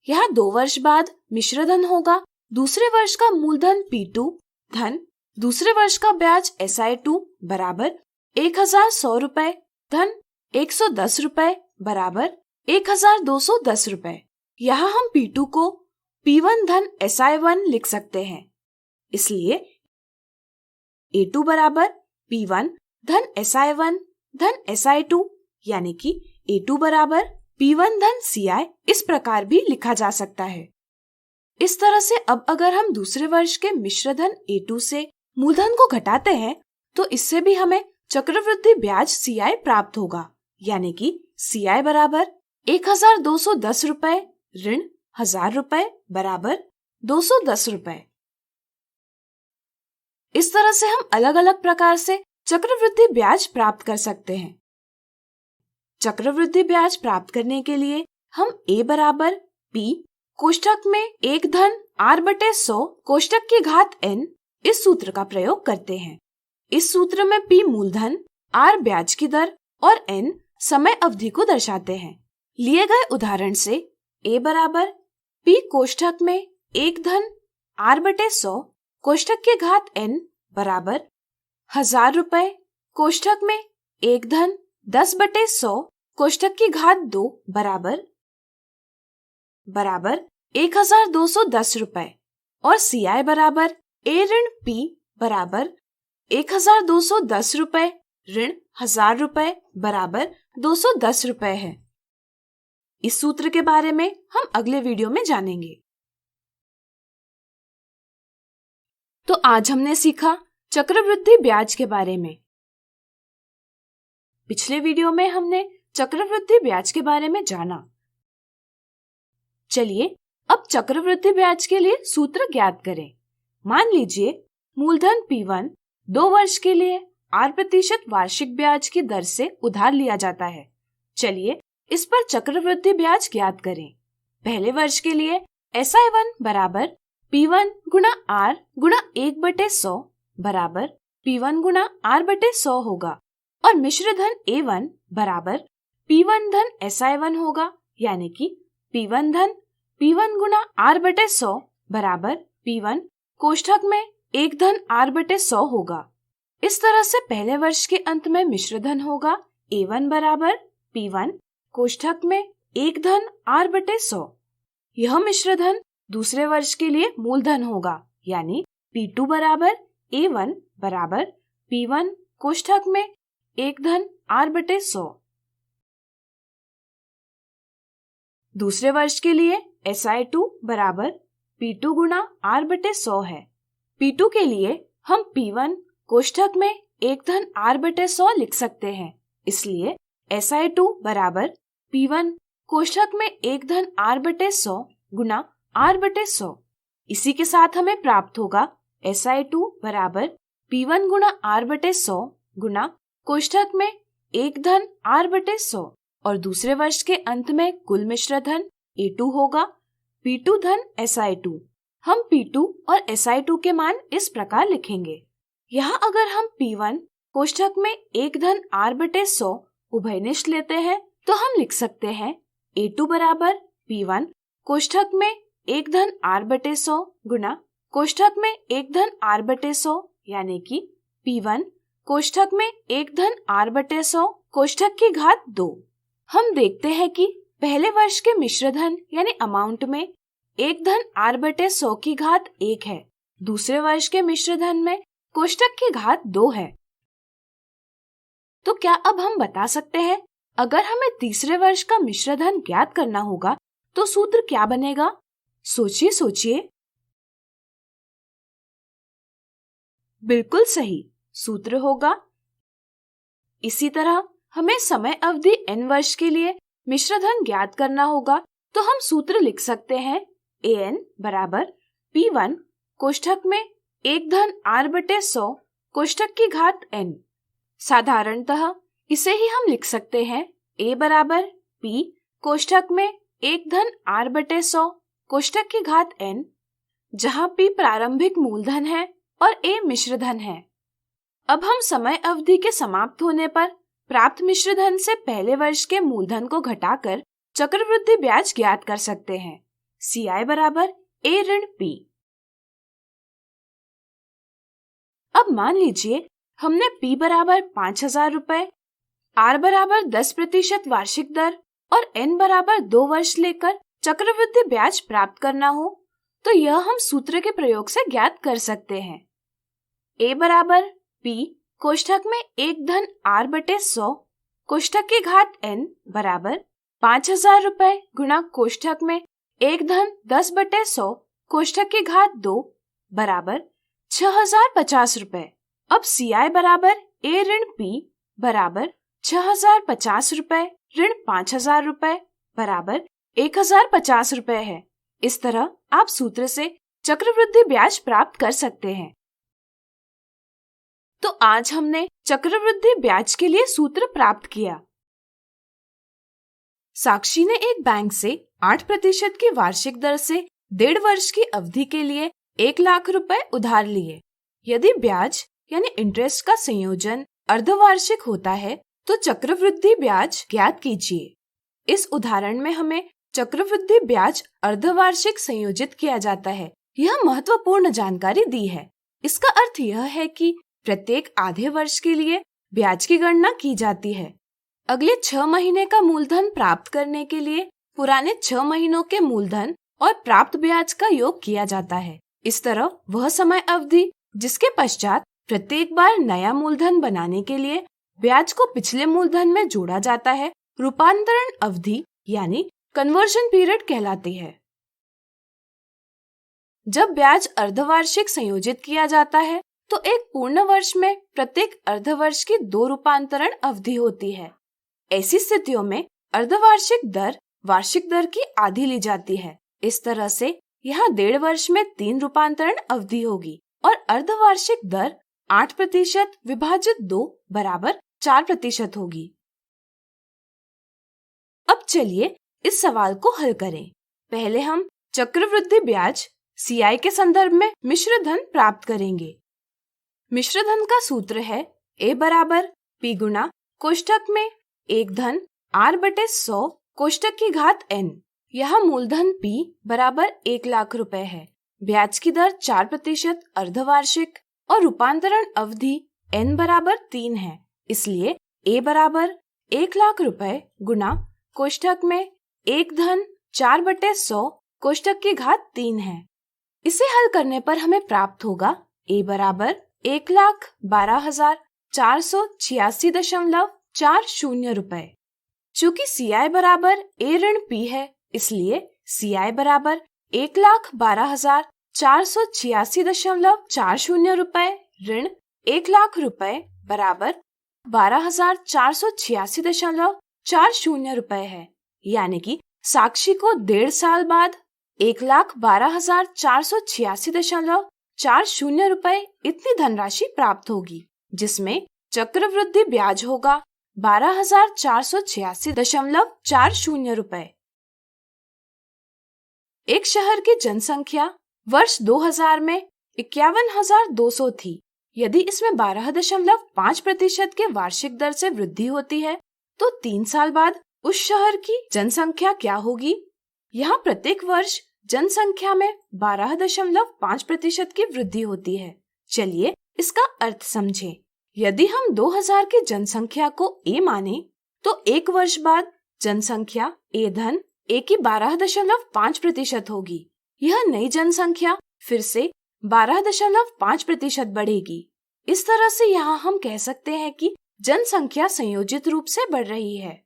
यहाँ 2 वर्ष बाद मिश्र धन होगा दूसरे वर्ष का मूलधन P2 धन दूसरे वर्ष का ब्याज SI2 बराबर 1100 रुपए धन 110 रुपए बराबर 1210 रुपए। यहाँ हम P2 को P1 धन SI1 लिख सकते हैं, इसलिए A2 बराबर P1 धन SI1 धन SI2 यानी कि A2 बराबर P1 धन CI इस प्रकार भी लिखा जा सकता है। इस तरह से अब अगर हम दूसरे वर्ष के मिश्र धन A2 से मूलधन को घटाते हैं तो इससे भी हमें चक्रवृद्धि ब्याज CI प्राप्त होगा, यानी कि CI बराबर 1210 रुपए ऋण 1000 रुपए बराबर 210 रुपए। इस तरह से हम अलग अलग प्रकार से चक्रवृद्धि ब्याज प्राप्त कर सकते हैं। चक्रवृद्धि ब्याज प्राप्त करने के लिए हम A बराबर P कोष्ठक में 1 धन R/100 कोष्ठक की घात n इस सूत्र का प्रयोग करते हैं। इस सूत्र में P मूलधन, R ब्याज की दर और n समय अवधि को दर्शाते हैं। लिए गए उदाहरण से A बराबर P कोष्ठक में 1 धन R/100 कोष्ठक की घात n बराबर 1000 रुपए कोष्ठक में 1 धन 10/100 कोष्ठक की घात 2 बराबर 1210 रुपए और CI बराबर A ऋण P बराबर 1210 रुपए ऋण 1000 रुपए बराबर 210 रुपए है। इस सूत्र के बारे में हम अगले वीडियो में जानेंगे। तो आज हमने सीखा चक्रवृद्धि ब्याज के बारे में। पिछले वीडियो में हमने चक्रवृद्धि ब्याज के बारे में जाना। चलिए अब चक्रवृद्धि ब्याज के लिए सूत्र ज्ञात करें। मान लीजिए मूलधन P1 2 वर्ष के लिए 8% वार्षिक ब्याज की दर से उधार लिया जाता है। चलिए इस पर चक्रवृद्धि ब्याज ज्ञात करें। पहले वर्ष के लिए SI1 बराबर P1 गुणा R गुणा 1/100 बराबर P1 गुणा R/100 होगा और मिश्र धन A1 बराबर P1 धन SI1 होगा, यानी कि P1 धन P1 गुणा R/100 बराबर P1 कोष्ठक में 1 धन R/100 होगा। इस तरह से पहले वर्ष के अंत में मिश्र धन होगा A1 बराबर P1 कोष्ठक में 1 धन R/100। यह मिश्र धन दूसरे वर्ष के लिए मूलधन होगा, यानी P2 बराबर A1 बराबर P1 कोष्ठक में 1 धन R/100। दूसरे वर्ष के लिए SI2 बराबर P2 गुणा R/100 है। P2 के लिए हम P1 कोष्ठक में 1 धन R/100 लिख सकते हैं, इसलिए SI2 बराबर P1 कोष्ठक में 1 धन R/100 गुणा R/100। इसी के साथ हमें प्राप्त होगा SI2 बराबर P1 गुणा R/100 गुणा कोष्ठक में 1 धन R/100 और दूसरे वर्ष के अंत में कुल मिश्र धन A2 होगा P2 धन SI2। हम P2 और SI2 के मान इस प्रकार लिखेंगे। यहाँ अगर हम P1 कोष्ठक में 1 धन R/100 उभयनिष्ठ लेते हैं तो हम लिख सकते हैं A2 बराबर P1 कोष्ठक में 1 धन R/100 गुणा कोष्ठक में 1 धन R/100 यानी कि P1 कोष्ठक में 1 धन R/100 कोष्ठक की घात 2। हम देखते हैं कि पहले वर्ष के मिश्र धन यानी अमाउंट में 1 धन R/100 की घात 1 है। दूसरे वर्ष के मिश्र धन में कोष्ठक की घात 2 है। तो क्या अब हम बता सकते हैं अगर हमें तीसरे वर्ष का मिश्र धन ज्ञात करना होगा तो सूत्र क्या बनेगा? सोचिए। बिल्कुल सही, सूत्र होगा। इसी तरह हमें समय अवधि n वर्ष के लिए मिश्र धन ज्ञात करना होगा तो हम सूत्र लिख सकते हैं AN बराबर P1 कोष्ठक में 1 धन r बटे 100 कोष्ठक की घात n। साधारणतः इसे ही हम लिख सकते हैं a बराबर p कोष्ठक में 1 धन r बटे 100 कोष्ठक की घात n, जहाँ p प्रारंभिक मूलधन है और a मिश्र धन है। अब हम समय अवधि के समाप्त होने पर प्राप्त मिश्र धन से पहले वर्ष के मूलधन को घटाकर चक्रवृद्धि ब्याज ज्ञात कर सकते हैं। CI बराबर a ऋण p। अब मान लीजिए हमने p बराबर 5,000 रुपए, r बराबर 10% वार्षिक दर और n बराबर 2 वर्ष लेकर चक्रवृद्धि ब्याज प्राप्त करना हो, तो यह हम सूत्र के प्रयोग से ज्ञात कर सकते हैं। a बराबर p कोष्ठक में 1 धन r बटे 100 कोष्ठक की घात n बराबर 5,000 रुपए गुणा कोष्ठक में 1 धन 10 बटे 100 कोष्ठक की घात 2 बराबर 6,050 रुपए। अब CI बराबर a ऋण p बराबर 6,050 रुपए ऋण 5,000 रुपए बराबर 1,050 रुपए है। इस तरह आप सूत्र से चक्रवृद्धि ब्याज प्राप्त कर सकते हैं। तो आज हमने चक्रवृद्धि ब्याज के लिए सूत्र प्राप्त किया। साक्षी ने एक बैंक से 8% की वार्षिक दर से 1.5 वर्ष की अवधि के लिए 1 लाख रुपए उधार लिए। यदि ब्याज यानी इंटरेस्ट का संयोजन अर्धवार्षिक होता है तो चक्रवृद्धि ब्याज ज्ञात कीजिए। इस उदाहरण में हमें चक्रवृद्धि ब्याज अर्धवार्षिक संयोजित किया जाता है। यह महत्वपूर्ण जानकारी दी है। इसका अर्थ यह है कि प्रत्येक आधे वर्ष के लिए ब्याज की गणना की जाती है। अगले 6 महीने का मूलधन प्राप्त करने के लिए पुराने 6 महीनों के मूलधन और प्राप्त ब्याज का योग किया जाता है। इस तरह वह समय अवधि जिसके पश्चात प्रत्येक बार नया मूलधन बनाने के लिए ब्याज को पिछले मूलधन में जोड़ा जाता है, रूपांतरण अवधि यानी कन्वर्जन पीरियड कहलाती है। जब ब्याज अर्धवार्षिक संयोजित किया जाता है तो एक पूर्ण वर्ष में प्रत्येक अर्धवर्ष की 2 रूपांतरण अवधि होती है। ऐसी स्थितियों में अर्धवार्षिक दर वार्षिक दर की आधी ली जाती है। इस तरह से यहाँ 1.5 वर्ष में 3 रूपांतरण अवधि होगी और अर्धवार्षिक दर 8% विभाजित 2 बराबर 4% होगी। अब चलिए इस सवाल को हल करें। पहले हम चक्रवृद्धि ब्याज CI के संदर्भ में मिश्र धन प्राप्त करेंगे। मिश्र धन का सूत्र है a बराबर p गुणा कोष्ठक में 1 धन r बटे 100 कोष्ठक की घात n। यहाँ मूलधन p बराबर 1 लाख रुपए है। ब्याज की दर 4% अर्धवार्षिक और रूपांतरण अवधि n बराबर 3 है। इसलिए a बराबर 1 लाख रुपए गुणा कोष्ठक में 1 धन 4 बटे 100 कोष्ठक की घात 3 है। इसे हल करने पर हमें प्राप्त होगा a बराबर 1,12,486.40 रुपए। चूँकि CI बराबर a ऋण p है, इसलिए CI बराबर 1,12,486.40 रुपए ऋण 1 लाख रुपए बराबर 12,486.40 रुपए है। यानी कि साक्षी को 1.5 साल बाद 1,12,486.40 रुपए इतनी धनराशि प्राप्त होगी, जिसमें चक्रवृद्धि ब्याज होगा 12,486.40 रुपए। एक शहर की जनसंख्या वर्ष 2000 में 51,200 थी। यदि इसमें 12.5% के वार्षिक दर से वृद्धि होती है तो 3 साल बाद उस शहर की जनसंख्या क्या होगी? यहाँ प्रत्येक वर्ष जनसंख्या में 12.5% की वृद्धि होती है। चलिए इसका अर्थ समझें। यदि हम 2000 की जनसंख्या को a माने तो 1 वर्ष बाद जनसंख्या a धन a की 12.5% होगी। यह नई जनसंख्या फिर से 12.5% बढ़ेगी। इस तरह से यहाँ हम कह सकते हैं कि जनसंख्या संयोजित रूप से बढ़ रही है।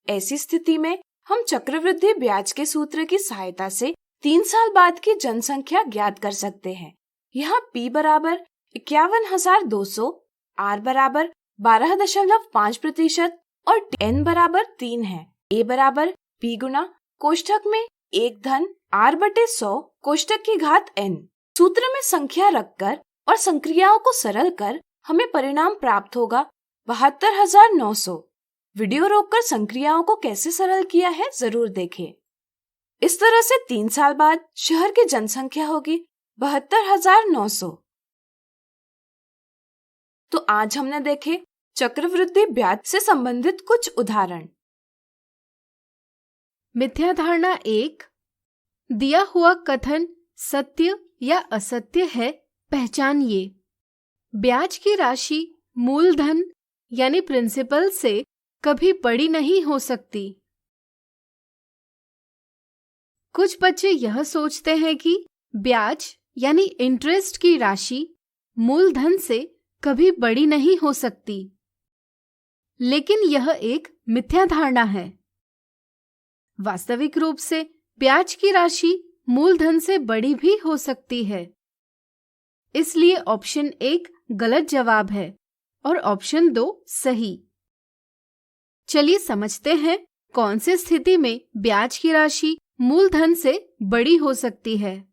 ऐसी स्थिति में हम चक्रवृद्धि ब्याज के सूत्र की सहायता से 3 साल बाद की जनसंख्या ज्ञात कर सकते हैं। यहाँ p बराबर 51,200, r बराबर 12.5% और n बराबर 3 है। a बराबर p गुना कोष्ठक में 1 धन r बटे 100 कोष्ठक की घात n। सूत्र में संख्या रखकर और संक्रियाओं को सरल कर हमें परिणाम प्राप्त होगा 72,900। वीडियो रोककर संक्रियाओं को कैसे सरल किया है जरूर देखें। इस तरह से 3 साल बाद शहर की जनसंख्या होगी 72,900। तो आज हमने देखे चक्रवृद्धि ब्याज से संबंधित कुछ उदाहरण। मिथ्या धारणा 1, दिया हुआ कथन सत्य या असत्य है, पहचानिए। ब्याज की राशि मूलधन यानी प्रिंसिपल से कभी बड़ी नहीं हो सकती। कुछ बच्चे यह सोचते हैं कि ब्याज यानी इंटरेस्ट की राशि मूलधन से कभी बड़ी नहीं हो सकती, लेकिन यह एक मिथ्या धारणा है। वास्तविक रूप से ब्याज की राशि मूलधन से बड़ी भी हो सकती है। इसलिए ऑप्शन 1 गलत जवाब है और ऑप्शन 2 सही। चलिए समझते हैं कौन सी स्थिति में ब्याज की राशि मूलधन से बड़ी हो सकती है।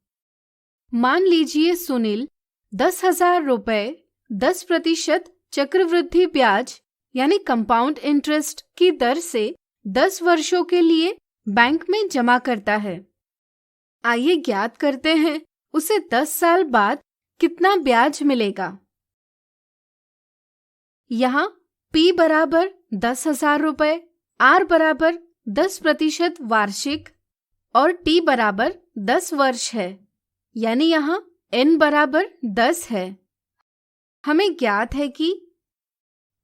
मान लीजिए सुनील 10,000 रुपए 10% चक्रवृद्धि ब्याज यानी कंपाउंड इंटरेस्ट की दर से 10 वर्षों के लिए बैंक में जमा करता है। आइए ज्ञात करते हैं उसे 10 साल बाद कितना ब्याज मिलेगा। यहाँ P बराबर 10,000 रुपए, R बराबर 10% वार्षिक और T बराबर 10 वर्ष है, यानी यहाँ N बराबर 10 है। हमें ज्ञात है कि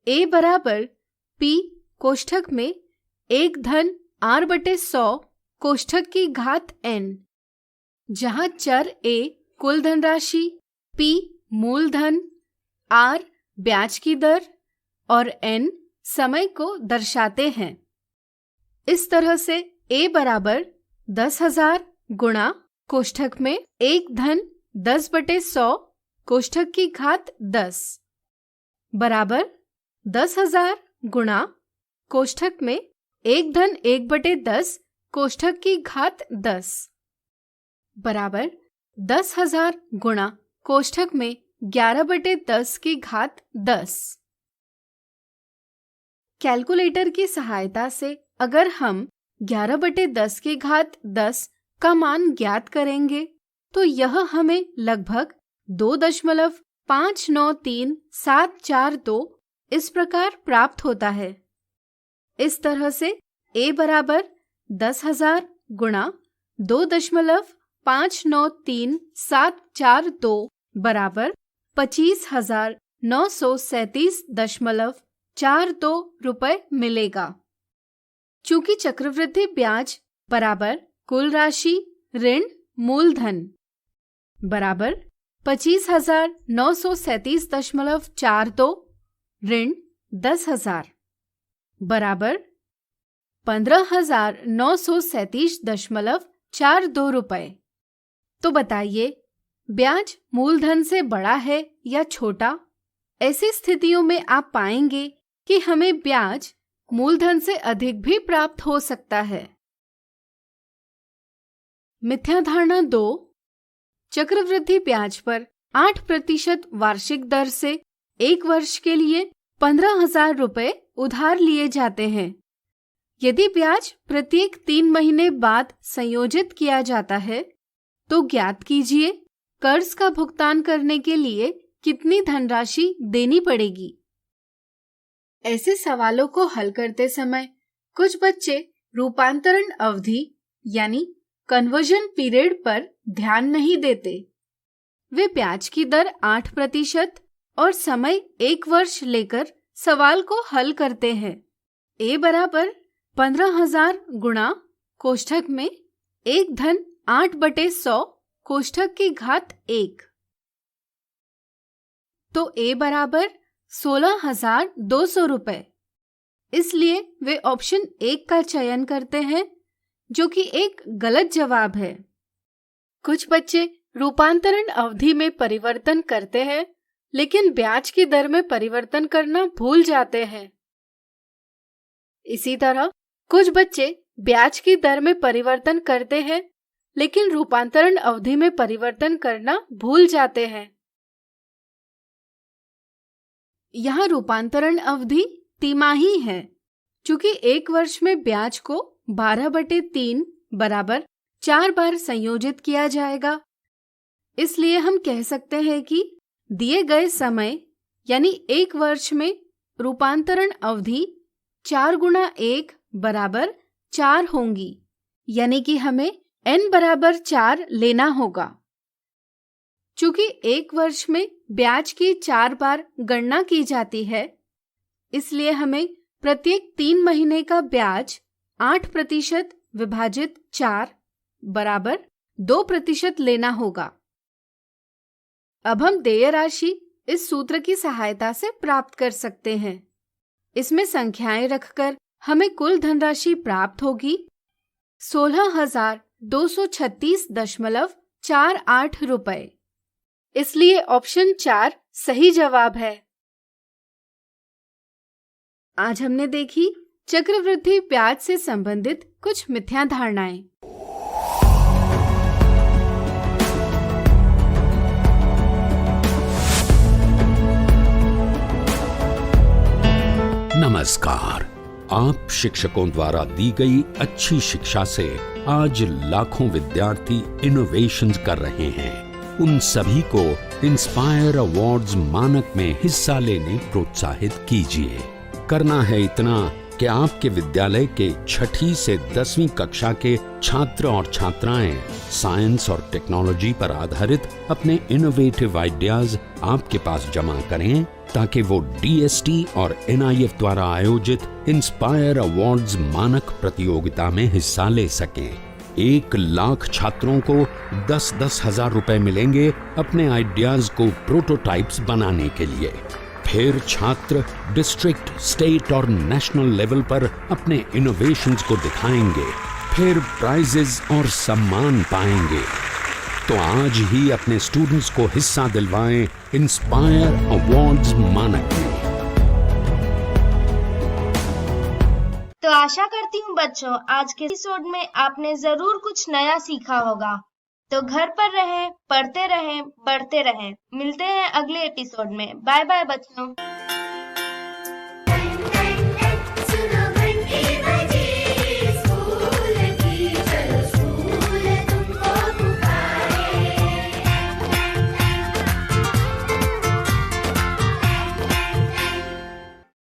A बराबर P कोष्ठक में 1 धन R/100 कोष्ठक की घात N, जहाँ चर A कुल धनराशि, P मूलधन, R ब्याज की दर और N समय को दर्शाते हैं। इस तरह से A बराबर 10,000 गुणा कोष्ठक में 1 धन 10/100 कोष्ठक की घात 10 बराबर 10,000 गुणा कोष्ठक में 1 धन 1/10 कोष्ठक की घात 10 बराबर 10,000 गुणा कोष्ठक में 11/10 की घात 10। कैलकुलेटर की सहायता से अगर हम 11/10 की घात 10 का मान ज्ञात करेंगे तो यह हमें लगभग 2.593742 इस प्रकार प्राप्त होता है। इस तरह से A बराबर 10,000 गुणा 2.593742 बराबर 25,937.42 रुपए मिलेगा। चूंकि चक्रवृद्धि ब्याज बराबर कुल राशि ऋण मूलधन बराबर 25,937.42 ऋण 10,000 बराबर 15,937.42 रुपए। तो बताइए ब्याज मूलधन से बड़ा है या छोटा? ऐसी स्थितियों में आप पाएंगे कि हमें ब्याज मूलधन से अधिक भी प्राप्त हो सकता है। मिथ्या धारणा 2, चक्रवृद्धि ब्याज पर 8% वार्षिक दर से 1 वर्ष के लिए 15,000 रुपए उधार लिए जाते हैं। यदि ब्याज प्रत्येक 3 महीने बाद संयोजित किया जाता है तो ज्ञात कीजिए कर्ज का भुगतान करने के लिए कितनी धनराशि देनी पड़ेगी। ऐसे सवालों को हल करते समय कुछ बच्चे रूपांतरण अवधि यानी कन्वर्जन पीरियड पर ध्यान नहीं देते। वे ब्याज की दर 8% और समय 1 वर्ष लेकर सवाल को हल करते हैं। A बराबर 15,000 गुणा कोष्ठक में 1 धन 8/100 कोष्ठक की घात 1, तो A बराबर 16,200 रुपए। इसलिए वे ऑप्शन 1 का चयन करते हैं, जो कि एक गलत जवाब है। कुछ बच्चे रूपांतरण अवधि में परिवर्तन करते हैं, लेकिन ब्याज की दर में परिवर्तन करना भूल जाते हैं। इसी तरह कुछ बच्चे ब्याज की दर में परिवर्तन करते हैं, लेकिन रूपांतरण अवधि में परिवर्तन करना भूल जाते हैं। यहाँ रूपांतरण अवधि तिमाही है। चूंकि एक वर्ष में ब्याज को 12/3 बराबर 4 बार संयोजित किया जाएगा, इसलिए हम कह सकते हैं कि दिए गए समय यानी एक वर्ष में रूपांतरण अवधि 4 गुणा 1 बराबर 4 होंगी, यानी कि हमें n बराबर 4 लेना होगा। चूंकि एक वर्ष में ब्याज की 4 बार गणना की जाती है, इसलिए हमें प्रत्येक 3 महीने का ब्याज 8% विभाजित 4 बराबर 2% लेना होगा। अब हम देय राशि इस सूत्र की सहायता से प्राप्त कर सकते हैं। इसमें संख्याएं रखकर हमें कुल धनराशि प्राप्त होगी 16,236.48 रुपए। इसलिए ऑप्शन 4 सही जवाब है। आज हमने देखी चक्रवृद्धि ब्याज से संबंधित कुछ मिथ्या धारणाएं। नमस्कार। आप शिक्षकों द्वारा दी गई अच्छी शिक्षा से आज लाखों विद्यार्थी इनोवेशंस कर रहे हैं। उन सभी को इंस्पायर अवार्ड्स मानक में हिस्सा लेने प्रोत्साहित कीजिए। करना है इतना कि आपके विद्यालय के 6ठी से 10वीं कक्षा के छात्र और छात्राएं साइंस और टेक्नोलॉजी पर आधारित अपने इनोवेटिव आइडियाज आपके पास जमा करें, ताकि वो DST और NIF द्वारा आयोजित इंस्पायर अवार्ड्स मानक प्रतियोगिता में हिस्सा ले सकें। 1 लाख छात्रों को 10-10 हजार रुपए मिलेंगे अपने आइडियाज को प्रोटोटाइप्स बनाने के लिए। फिर छात्र डिस्ट्रिक्ट, स्टेट और नेशनल लेवल पर अपने इनोवेशंस को दिखाएंगे। फिर प्राइजेस और सम्मान पाएंगे। तो आज ही अपने स्टूडेंट्स को हिस्सा दिलवाएं इंस्पायर अवार्ड्स मानक में। तो आशा करती हूँ बच्चों, आज के एपिसोड में आपने जरूर कुछ नया सीखा होगा। तो घर पर रहें, पढ़ते रहें, बढ़ते रहें। मिलते हैं अगले एपिसोड में। बाय बाय बच्चों।